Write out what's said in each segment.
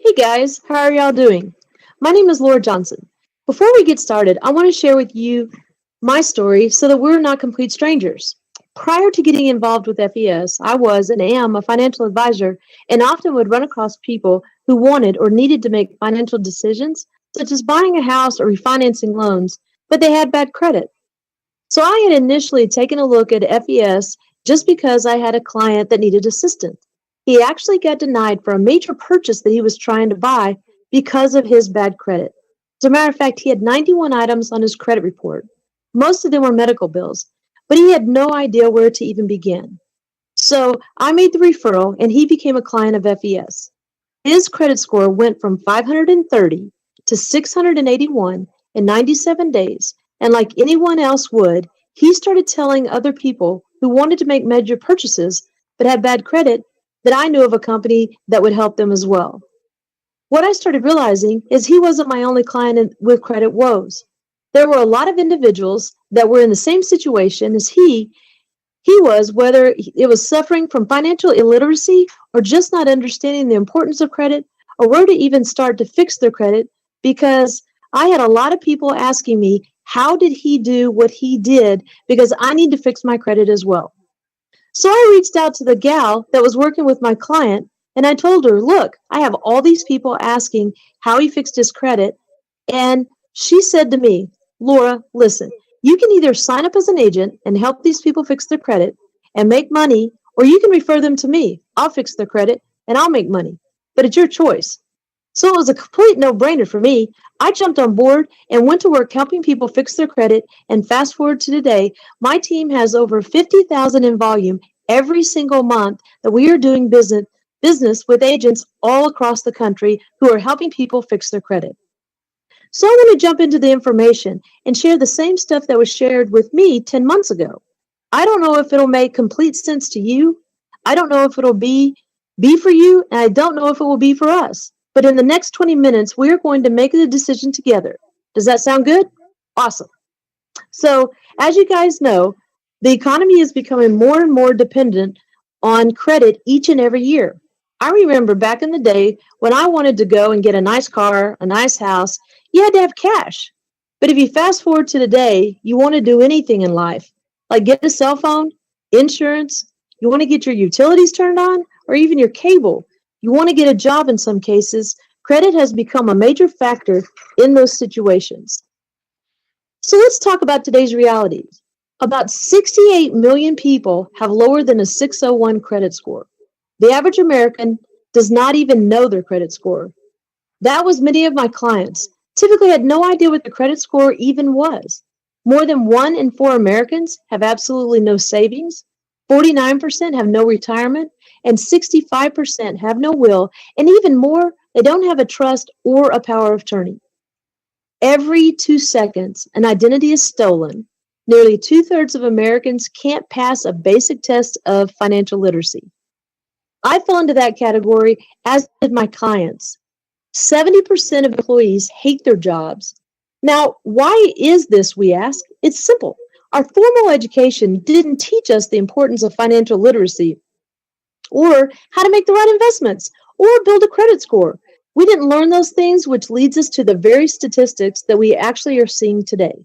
Hey guys, how are y'all doing? My name is Laura Johnson. Before we get started, I want to share with you my story so that we're not complete strangers. Prior to getting involved with FES, I was and am a financial advisor and often would run across people who wanted or needed to make financial decisions, such as buying a house or refinancing loans, but they had bad credit. So I had initially taken a look at FES just because I had a client that needed assistance. He actually got denied for a major purchase that he was trying to buy because of his bad credit. As a matter of fact, he had 91 items on his credit report. Most of them were medical bills, but he had no idea where to even begin. So I made the referral and he became a client of FES. His credit score went from 530 to 681 in 97 days. And like anyone else would, he started telling other people who wanted to make major purchases but had bad credit that I knew of a company that would help them as well. What I started realizing is he wasn't my only client with credit woes. There were a lot of individuals that were in the same situation as he was, whether it was suffering from financial illiteracy or just not understanding the importance of credit or where to even start to fix their credit, because I had a lot of people asking me, how did he do what he did? Because I need to fix my credit as well. So I reached out to the gal that was working with my client and I told her, look, I have all these people asking how he fixed his credit. And she said to me, Laura, listen, you can either sign up as an agent and help these people fix their credit and make money, or you can refer them to me. I'll fix their credit and I'll make money. But it's your choice. So it was a complete no-brainer for me. I jumped on board and went to work helping people fix their credit. And fast forward to today, my team has over 50,000 in volume every single month that we are doing business with agents all across the country who are helping people fix their credit. So I want to jump into the information and share the same stuff that was shared with me 10 months ago. I don't know if it'll make complete sense to you. I don't know if it'll be for you, and I don't know if it will be for us. But in the next 20 minutes, we're going to make the decision together. Does that sound good? Awesome. So, as you guys know, the economy is becoming more and more dependent on credit each and every year. I remember back in the day when I wanted to go and get a nice car, a nice house, you had to have cash. But if you fast forward to today, you want to do anything in life, like get a cell phone, insurance, you want to get your utilities turned on, or even your cable. You want to get a job in some cases. Credit has become a major factor in those situations. So let's talk about today's realities. About 68 million people have lower than a 601 credit score. The average American does not even know their credit score. That was many of my clients. Typically had no idea what the credit score even was. More than 1 in 4 Americans have absolutely no savings. 49% have no retirement, and 65% have no will, and even more, they don't have a trust or a power of attorney. Every 2 seconds, an identity is stolen. Nearly 2/3 of Americans can't pass a basic test of financial literacy. I fell into that category, as did my clients. 70% of employees hate their jobs. Now, why is this, we ask? It's simple. Our formal education didn't teach us the importance of financial literacy or how to make the right investments or build a credit score. We didn't learn those things, which leads us to the very statistics that we actually are seeing today.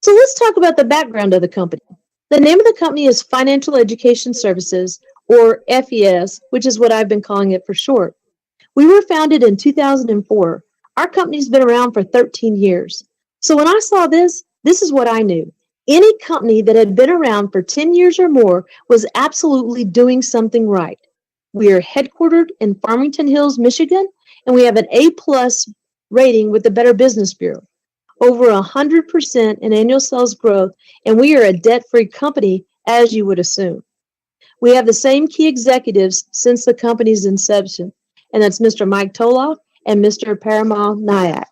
So let's talk about the background of the company. The name of the company is Financial Education Services, or FES, which is what I've been calling it for short. We were founded in 2004. Our company's been around for 13 years. So when I saw this is what I knew. Any company that had been around for 10 years or more was absolutely doing something right. We are headquartered in Farmington Hills, Michigan, and we have an A+ rating with the Better Business Bureau. Over 100% in annual sales growth, and we are a debt-free company, as you would assume. We have the same key executives since the company's inception, and that's Mr. Mike Toloff and Mr. Parimal Nayak.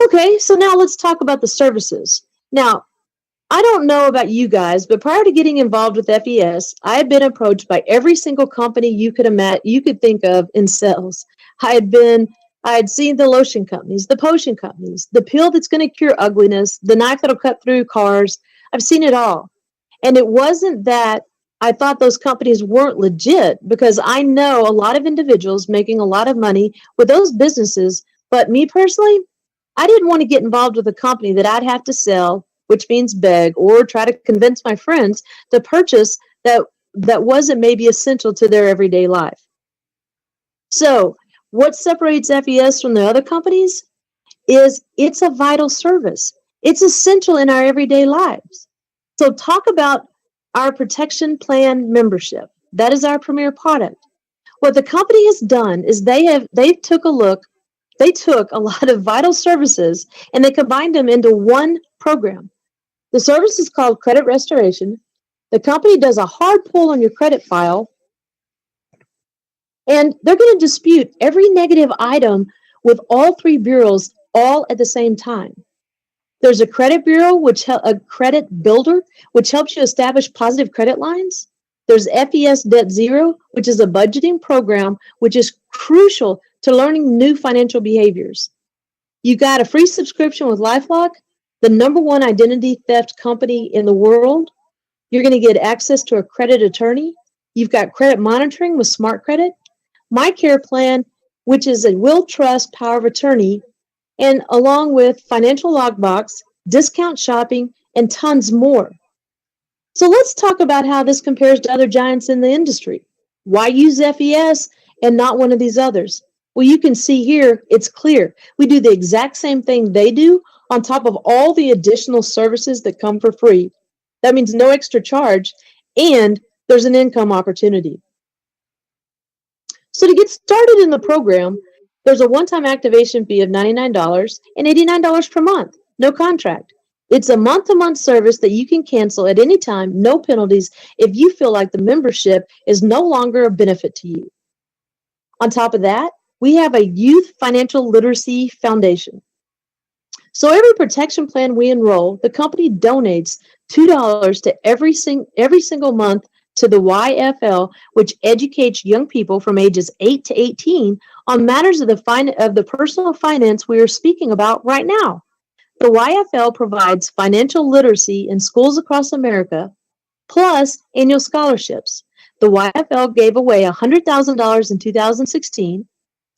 Okay, so now let's talk about the services. Now, I don't know about you guys, but prior to getting involved with FES, I had been approached by every single company you could think of in sales. I had seen the lotion companies, the potion companies, the pill that's going to cure ugliness, the knife that'll cut through cars. I've seen it all. And it wasn't that I thought those companies weren't legit because I know a lot of individuals making a lot of money with those businesses. But me personally, I didn't want to get involved with a company that I'd have to sell, which means beg, or try to convince my friends to purchase that wasn't maybe essential to their everyday life. So, what separates FES from the other companies is it's a vital service. It's essential in our everyday lives. So, talk about our protection plan membership. That is our premier product. What the company has done is they took a lot of vital services and they combined them into one program. The service is called credit restoration. The company does a hard pull on your credit file, and they're going to dispute every negative item with all three bureaus all at the same time. There's a credit bureau, a credit builder, which helps you establish positive credit lines. There's FES Debt Zero, which is a budgeting program, which is crucial to learning new financial behaviors. You got a free subscription with LifeLock, the #1 identity theft company in the world. You're going to get access to a credit attorney. You've got credit monitoring with Smart Credit, My Care Plan, which is a will trust power of attorney, and along with financial logbox, discount shopping, and tons more. So let's talk about how this compares to other giants in the industry. Why use FES and not one of these others? Well, you can see here, it's clear. We do the exact same thing they do on top of all the additional services that come for free. That means no extra charge, and there's an income opportunity. So to get started in the program, there's a one-time activation fee of $99 and $89 per month, no contract. It's a month-to-month service that you can cancel at any time, no penalties, if you feel like the membership is no longer a benefit to you. On top of that, we have a Youth Financial Literacy Foundation. So every protection plan we enroll, the company donates $2 to every single month to the YFL, which educates young people from ages 8 to 18 on matters of the personal finance we are speaking about right now. The YFL provides financial literacy in schools across America, plus annual scholarships. The YFL gave away $100,000 in 2016,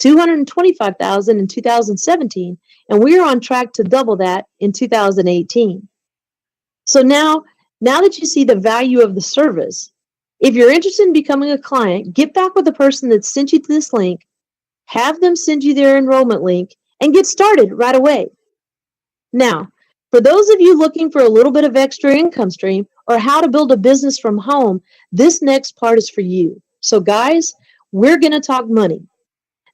$225,000 in 2017, and we are on track to double that in 2018. So now that you see the value of the service, if you're interested in becoming a client, get back with the person that sent you to this link, have them send you their enrollment link, and get started right away. Now, for those of you looking for a little bit of extra income stream or how to build a business from home, this next part is for you. So guys, we're going to talk money.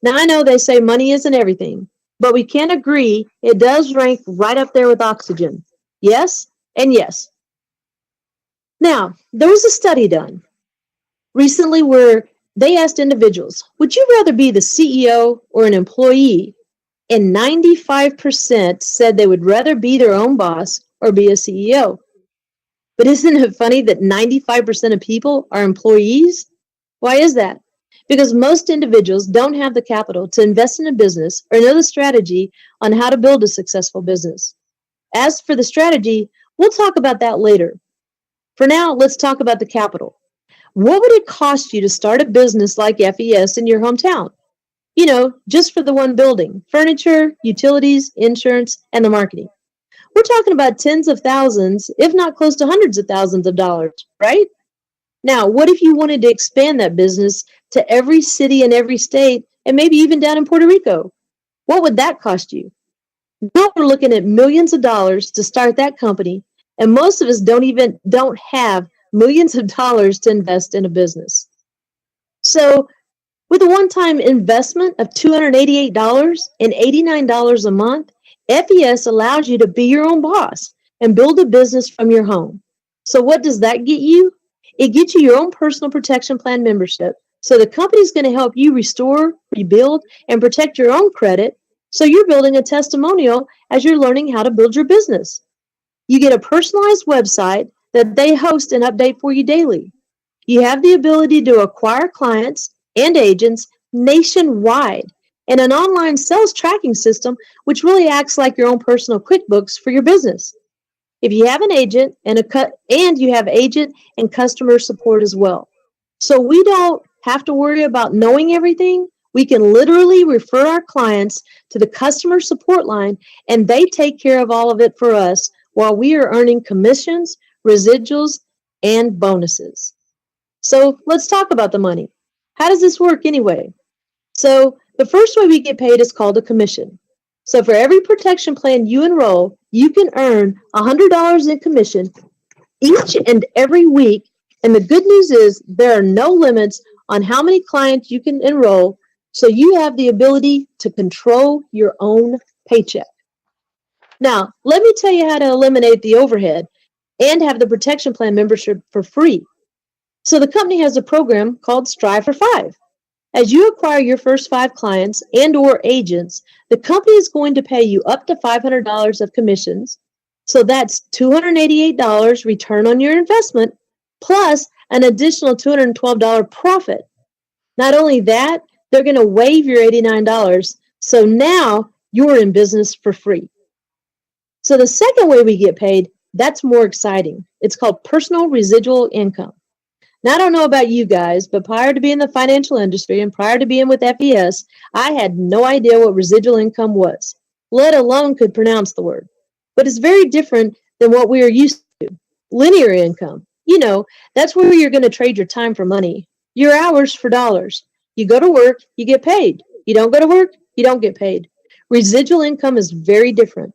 Now, I know they say money isn't everything, but we can agree it does rank right up there with oxygen. Yes and yes. Now, there was a study done recently where they asked individuals, would you rather be the CEO or an employee? And 95% said they would rather be their own boss or be a CEO. But isn't it funny that 95% of people are employees? Why is that? Because most individuals don't have the capital to invest in a business or know the strategy on how to build a successful business. As for the strategy, we'll talk about that later. For now, let's talk about the capital. What would it cost you to start a business like FES in your hometown? You know, just for the one building, furniture, utilities, insurance, and the marketing. We're talking about tens of thousands, if not close to hundreds of thousands of dollars, right? Now, what if you wanted to expand that business to every city and every state, and maybe even down in Puerto Rico? What would that cost you? Now we're looking at millions of dollars to start that company, and most of us don't have millions of dollars to invest in a business. So with a one-time investment of $288 and $89 a month, FES allows you to be your own boss and build a business from your home. So what does that get you? It gets you your own personal protection plan membership. So the company's going to help you restore, rebuild, and protect your own credit. So you're building a testimonial as you're learning how to build your business. You get a personalized website that they host and update for you daily. You have the ability to acquire clients and agents nationwide, and an online sales tracking system, which really acts like your own personal QuickBooks for your business. if you have an agent and you have agent and customer support as well. So we don't have to worry about knowing everything. We can literally refer our clients to the customer support line, and they take care of all of it for us while we are earning commissions, residuals, and bonuses. So let's talk about the money. How does this work anyway? So the first way we get paid is called a commission. So for every protection plan you enroll, you can earn $100 in commission each and every week. And the good news is there are no limits on how many clients you can enroll, so you have the ability to control your own paycheck. Now, let me tell you how to eliminate the overhead and have the protection plan membership for free. So the company has a program called Strive for Five. As you acquire your first 5 clients and or agents, the company is going to pay you up to $500 of commissions. So that's $288 return on your investment plus an additional $212 profit. Not only that, they're going to waive your $89. So now you're in business for free. So the second way we get paid, that's more exciting. It's called personal residual income. Now, I don't know about you guys, but prior to being in the financial industry and prior to being with FES, I had no idea what residual income was, let alone could pronounce the word. But it's very different than what we are used to. Linear income, that's where you're going to trade your time for money, your hours for dollars. You go to work, you get paid. You don't go to work, you don't get paid. Residual income is very different.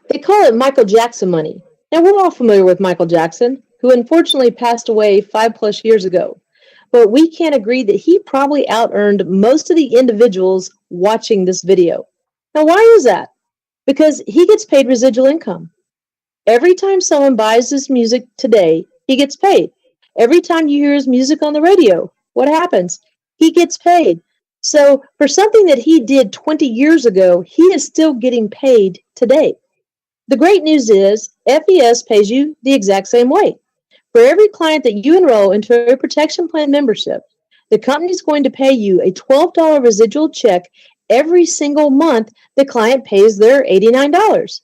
They call it Michael Jackson money. Now, we're all familiar with Michael Jackson, who unfortunately passed away 5+ years ago. But we can agree that he probably out-earned most of the individuals watching this video. Now, why is that? Because he gets paid residual income. Every time someone buys his music today, he gets paid. Every time you hear his music on the radio, what happens? He gets paid. So for something that he did 20 years ago, he is still getting paid today. The great news is FES pays you the exact same way. For every client that you enroll into a protection plan membership, the company is going to pay you a $12 residual check every single month the client pays their $89.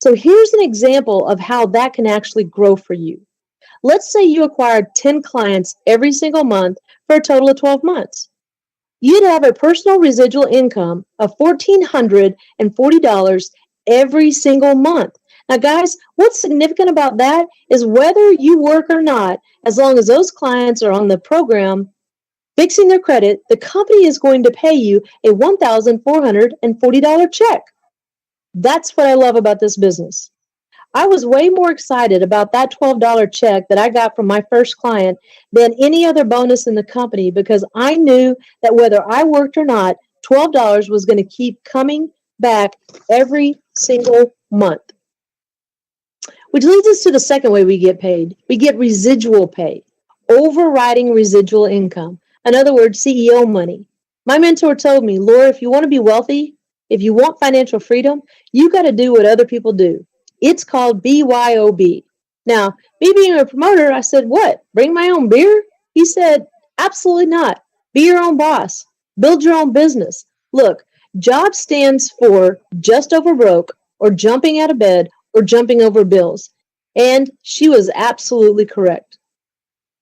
So here's an example of how that can actually grow for you. Let's say you acquired 10 clients every single month for a total of 12 months. You'd have a personal residual income of $1,440 every single month. Now, guys, what's significant about that is whether you work or not, as long as those clients are on the program fixing their credit, the company is going to pay you a $1,440 check. That's what I love about this business. I was way more excited about that $12 check that I got from my first client than any other bonus in the company, because I knew that whether I worked or not, $12 was going to keep coming back every single month. Which leads us to the second way we get paid. We get residual pay, overriding residual income. In other words, CEO money. My mentor told me, Laura, if you want to be wealthy, if you want financial freedom, you got to do what other people do. It's called BYOB. Now, me being a promoter, I said, what? Bring my own beer? He said, absolutely not. Be your own boss. Build your own business. Look, JOB stands for just over broke, or jumping out of bed, or jumping over bills. And she was absolutely correct.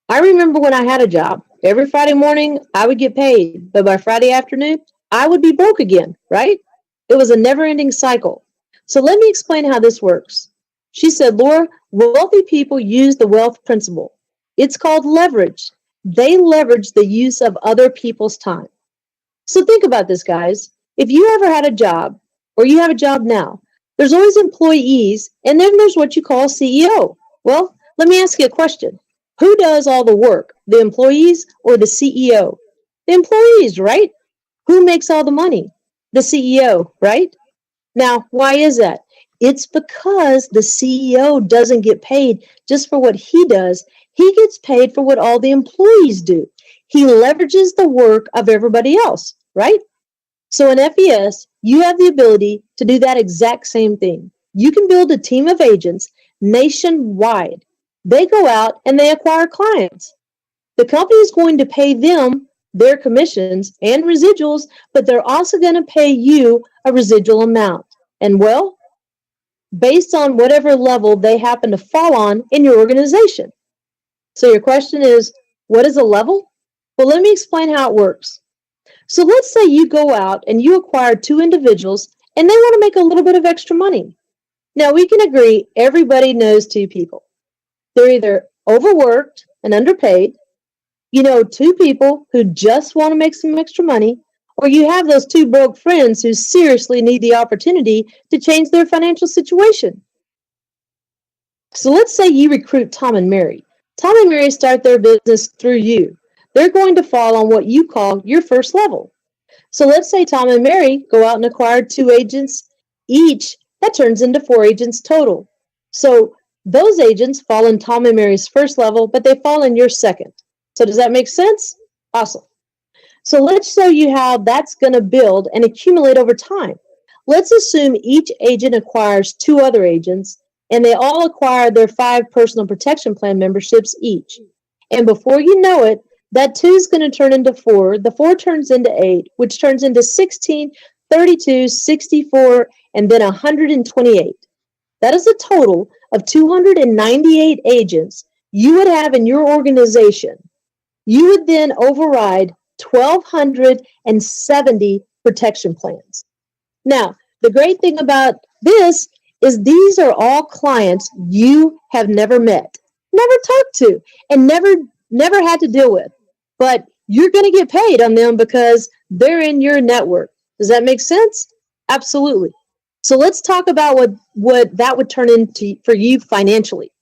I remember when I had a job. Every Friday morning, I would get paid, but by Friday afternoon, I would be broke again, right? It was a never-ending cycle. So let me explain how this works. She said, Laura, wealthy people use the wealth principle. It's called leverage. They leverage the use of other people's time. So think about this, guys. If you ever had a job, or you have a job now, there's always employees, and then there's what you call CEO. Well, let me ask you a question. Who does all the work, the employees or the CEO? The employees, right? Who makes all the money? The CEO, right? Now, why is that? It's because the CEO doesn't get paid just for what he does. He gets paid for what all the employees do. He leverages the work of everybody else, right? So in FES, you have the ability to do that exact same thing. You can build a team of agents nationwide. They go out and they acquire clients. The company is going to pay them their commissions and residuals, but they're also going to pay you a residual amount. And well, based on whatever level they happen to fall on in your organization. So your question is, what is a level? Well, let me explain how it works. So let's say you go out and you acquire two individuals and they want to make a little bit of extra money. Now we can agree everybody knows two people. They're either overworked and underpaid, two people who just want to make some extra money, or you have those two broke friends who seriously need the opportunity to change their financial situation. So let's say you recruit Tom and Mary. Tom and Mary start their business through you. They're going to fall on what you call your first level. So let's say Tom and Mary go out and acquire two agents each. That turns into four agents total. So those agents fall in Tom and Mary's first level, but they fall in your second. So does that make sense? Awesome. So let's show you how that's going to build and accumulate over time. Let's assume each agent acquires two other agents, and they all acquire their 5 personal protection plan memberships each. And before you know it, that 2 is going to turn into 4. The 4 turns into 8, which turns into 16, 32, 64, and then 128. That is a total of 298 agents you would have in your organization. You would then override 1,270 protection plans. Now, the great thing about this is these are all clients you have never met, never talked to, and never had to deal with. But you're going to get paid on them because they're in your network. Does that make sense? Absolutely. So let's talk about what that would turn into for you financially.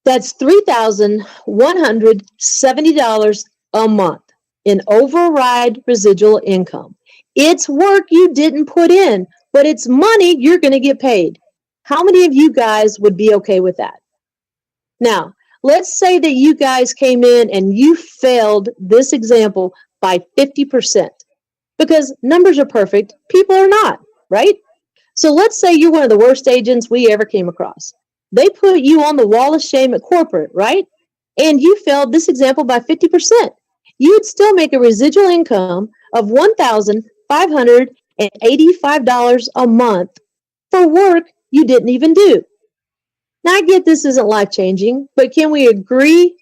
That's $3,170 a month in override residual income. It's work you didn't put in, but it's money you're going to get paid. How many of you guys would be okay with that? Now, let's say that you guys came in and you failed this example by 50%, because numbers are perfect, people are not, right? So let's say you're one of the worst agents we ever came across. They put you on the wall of shame at corporate, right? And you failed this example by 50%. You would still make a residual income of $1,585 a month for work you didn't even do. Now, I get this isn't life-changing, but can we agree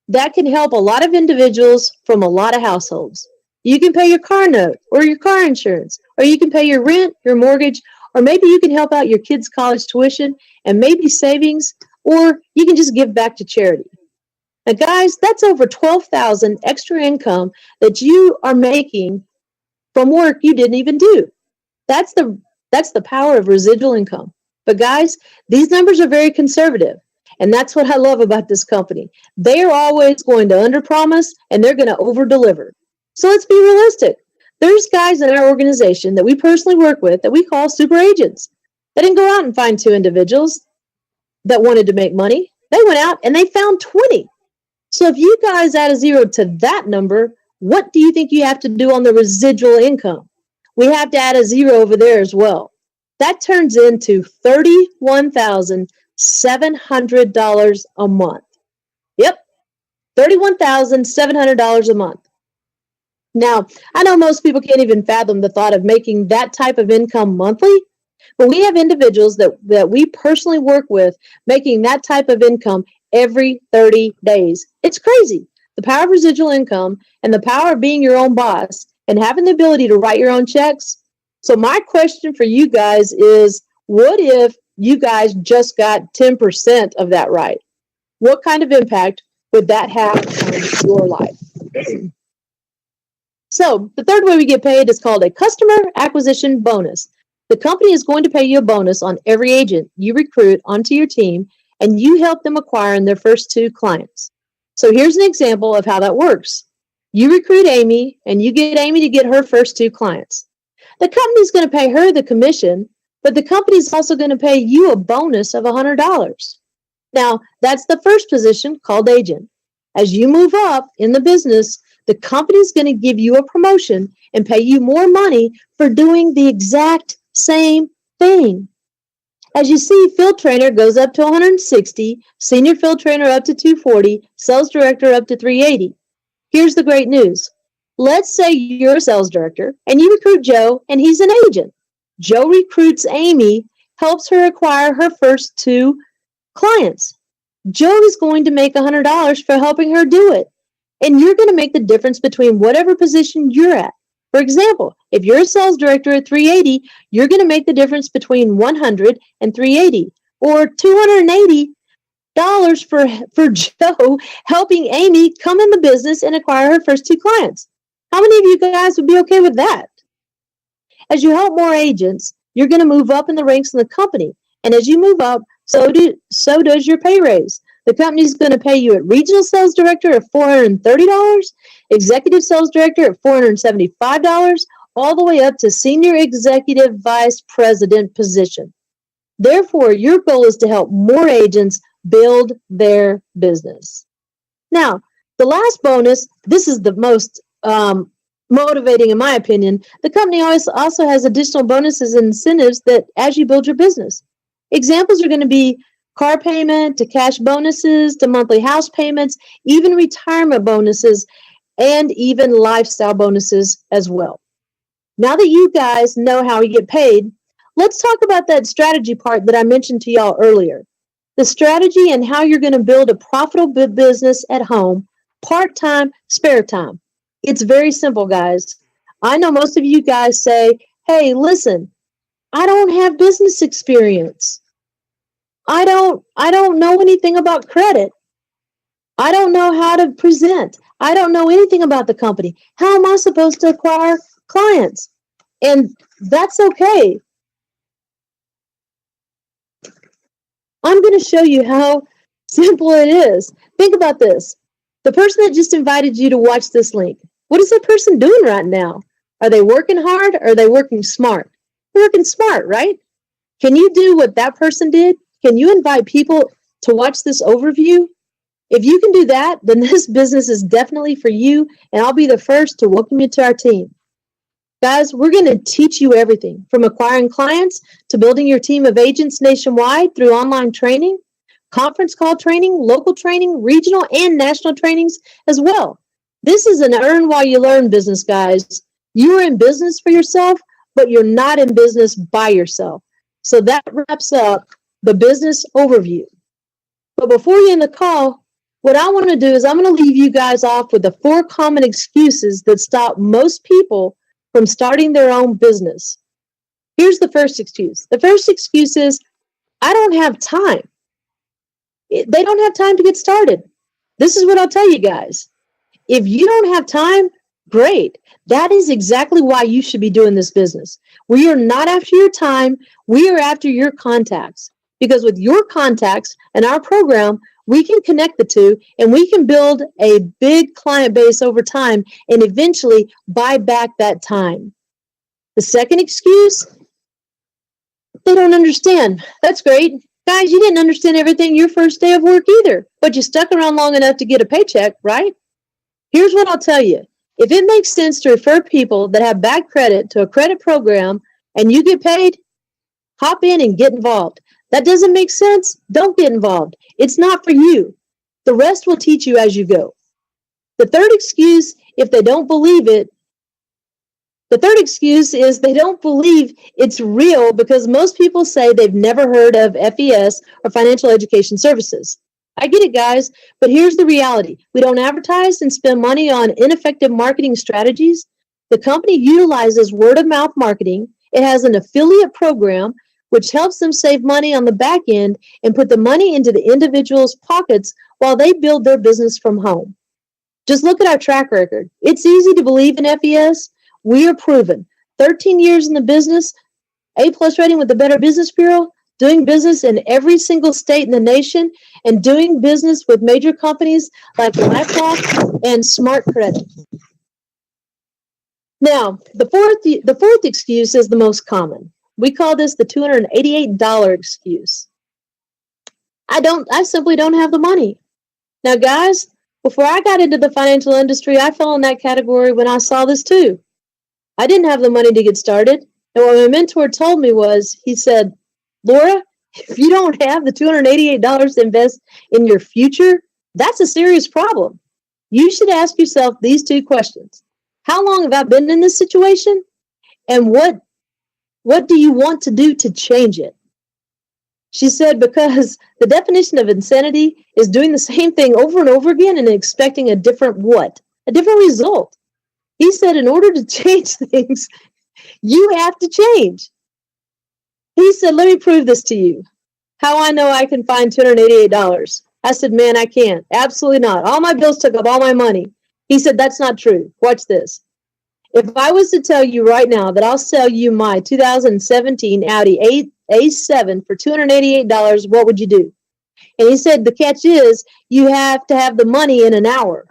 that can help a lot of individuals from a lot of households? You can pay your car note or your car insurance, or you can pay your rent, your mortgage, or maybe you can help out your kids' college tuition and maybe savings, or you can just give back to charity. Now, guys, that's over $12,000 extra income that you are making from work you didn't even do. That's the power of residual income. But guys, these numbers are very conservative, and that's what I love about this company. They are always going to underpromise, and they're going to overdeliver. So let's be realistic. There's guys in our organization that we personally work with that we call super agents. They didn't go out and find 2 individuals that wanted to make money. They went out and they found 20. So if you guys add a 0 to that number, what do you think you have to do on the residual income? We have to add a 0 over there as well. That turns into $31,700 a month. Yep, $31,700 a month. Now, I know most people can't even fathom the thought of making that type of income monthly, but we have individuals that we personally work with making that type of income every 30 days. It's crazy. The power of residual income and the power of being your own boss and having the ability to write your own checks. So my question for you guys is, what if you guys just got 10% of that right? What kind of impact would that have on your life? So the third way we get paid is called a customer acquisition bonus. The company is going to pay you a bonus on every agent you recruit onto your team, and you help them acquire their first 2 clients. So here's an example of how that works. You recruit Amy, and you get Amy to get her first 2 clients. The company's going to pay her the commission, but the company's also going to pay you a bonus of $100. Now, that's the first position called agent. As you move up in the business, the company's going to give you a promotion and pay you more money for doing the exact same thing. As you see, field trainer goes up to 160, senior field trainer up to 240, sales director up to 380. Here's the great news. Let's say you're a sales director and you recruit Joe and he's an agent. Joe recruits Amy helps her acquire her first 2 clients. Joe is going to make $100 for helping her do it. And you're going to make the difference between whatever position you're at. For example, if you're a sales director at 380, you're going to make the difference between 100 and 380, or $280 for Joe helping Amy come in the business and acquire her first 2 clients. How many of you guys would be okay with that? As you help more agents, you're going to move up in the ranks in the company. And as you move up, so does your pay raise. The company's going to pay you at regional sales director at $430, executive sales director at $475, all the way up to senior executive vice president position. Therefore, your goal is to help more agents build their business. Now, the last bonus, this is the most motivating in my opinion. The company also has additional bonuses and incentives that as you build your business. Examples are going to be car payment, to cash bonuses, to monthly house payments, even retirement bonuses, and even lifestyle bonuses as well. Now that you guys know how you get paid, let's talk about that strategy part that I mentioned to y'all earlier. The strategy and how you're going to build a profitable business at home, part-time, spare time. It's very simple, guys. I know most of you guys say, hey, listen, I don't have business experience. I don't know anything about credit. I don't know how to present. I don't know anything about the company. How am I supposed to acquire clients? And that's okay. I'm going to show you how simple it is. Think about this. The person that just invited you to watch this link, what is that person doing right now? Are they working hard or are they working smart? They're working smart, right? Can you do what that person did? Can you invite people to watch this overview? If you can do that, then this business is definitely for you, and I'll be the first to welcome you to our team. Guys, we're going to teach you everything from acquiring clients to building your team of agents nationwide through online training, conference call training, local training, regional and national trainings as well. This is an earn while you learn business, guys. You are in business for yourself, but you're not in business by yourself. So that wraps up the business overview. But before you end the call, what I want to do is I'm going to leave you guys off with the 4 common excuses that stop most people from starting their own business. Here's the first excuse. The first excuse is, I don't have time. They don't have time to get started. This is what I'll tell you guys. If you don't have time, great. That is exactly why you should be doing this business. We are not after your time. We are after your contacts. Because with your contacts and our program, we can connect the two and we can build a big client base over time and eventually buy back that time. The second excuse, they don't understand. That's great. Guys, you didn't understand everything your first day of work either, but you stuck around long enough to get a paycheck, right? Here's what I'll tell you. If it makes sense to refer people that have bad credit to a credit program and you get paid, hop in and get involved. That doesn't make sense? Don't get involved. It's not for you. The rest will teach you as you go. The third excuse, if they don't believe it, the third excuse is they don't believe it's real because most people say they've never heard of FES or financial education services. I get it, guys, but here's the reality. We don't advertise and spend money on ineffective marketing strategies. The company utilizes word-of-mouth marketing. It has an affiliate program which helps them save money on the back end and put the money into the individual's pockets while they build their business from home. Just look at our track record. It's easy to believe in FES. We are proven. 13 years in the business, A+ rating with the Better Business Bureau, doing business in every single state in the nation, and doing business with major companies like LifeLock and Smart Credit. Now, the fourth excuse is the most common. We call this the $288 excuse. I simply don't have the money. Now, guys, before I got into the financial industry, I fell in that category when I saw this too. I didn't have the money to get started. And what my mentor told me was, he said, Lora, if you don't have the $288 to invest in your future, that's a serious problem. You should ask yourself these 2 questions. How long have I been in this situation? And what do you want to do to change it? She said, because the definition of insanity is doing the same thing over and over again and expecting a different what? A different result. He said, in order to change things, you have to change. He said, let me prove this to you. How I know I can find $288. I said, man, I can't. Absolutely not. All my bills took up all my money. He said, that's not true. Watch this. If I was to tell you right now that I'll sell you my 2017 Audi A7 for $288, what would you do? And he said, the catch is you have to have the money in an hour.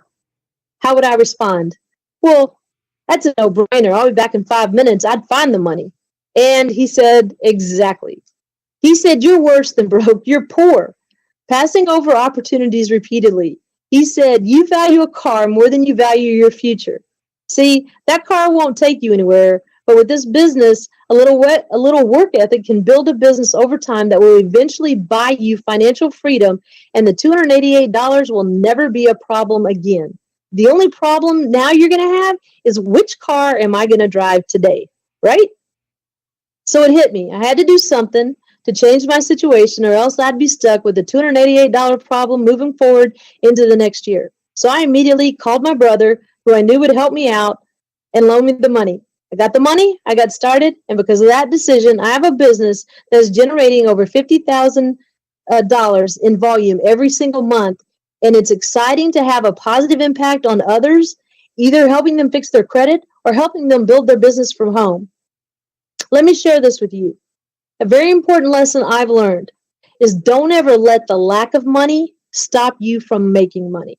How would I respond? Well, that's a no-brainer. I'll be back in 5 minutes. I'd find the money. And he said, exactly. He said, you're worse than broke. You're poor. Passing over opportunities repeatedly. He said, you value a car more than you value your future. See, that car won't take you anywhere, but with this business, a little work ethic can build a business over time that will eventually buy you financial freedom, and the $288 will never be a problem again. The only problem now you're going to have is which car am I going to drive today, right? So it hit me. I had to do something to change my situation, or else I'd be stuck with the $288 problem moving forward into the next year. So I immediately called my brother, who I knew would help me out, and loan me the money. I got the money, I got started, and because of that decision, I have a business that's generating over $50,000 in volume every single month, and it's exciting to have a positive impact on others, either helping them fix their credit or helping them build their business from home. Let me share this with you. A very important lesson I've learned is don't ever let the lack of money stop you from making money.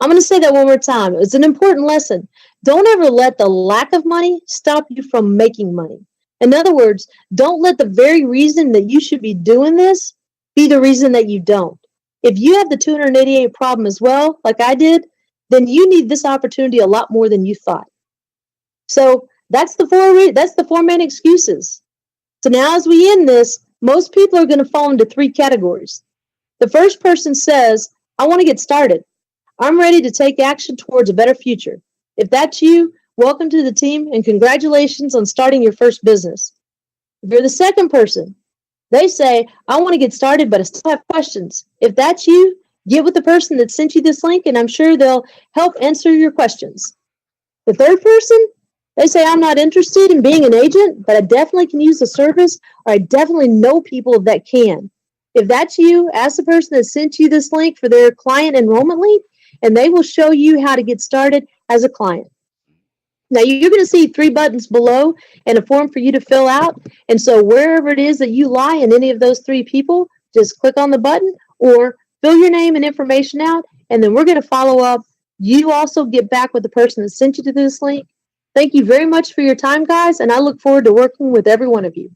I'm going to say that one more time. It's an important lesson. Don't ever let the lack of money stop you from making money. In other words, don't let the very reason that you should be doing this be the reason that you don't. If you have the 288 problem as well, like I did, then you need this opportunity a lot more than you thought. So that's the four main excuses. So now as we end this, most people are going to fall into three categories. The first person says, I want to get started. I'm ready to take action towards a better future. If that's you, welcome to the team and congratulations on starting your first business. If you're the second person, they say, I want to get started, but I still have questions. If that's you, get with the person that sent you this link, and I'm sure they'll help answer your questions. The third person, they say, I'm not interested in being an agent, but I definitely can use the service, or I definitely know people that can. If that's you, ask the person that sent you this link for their client enrollment link, and they will show you how to get started as a client. Now, you're going to see 3 buttons below and a form for you to fill out. And so wherever it is that you lie in any of those 3 people, just click on the button or fill your name and information out, and then we're going to follow up. You also get back with the person that sent you to this link. Thank you very much for your time, guys, and I look forward to working with every one of you.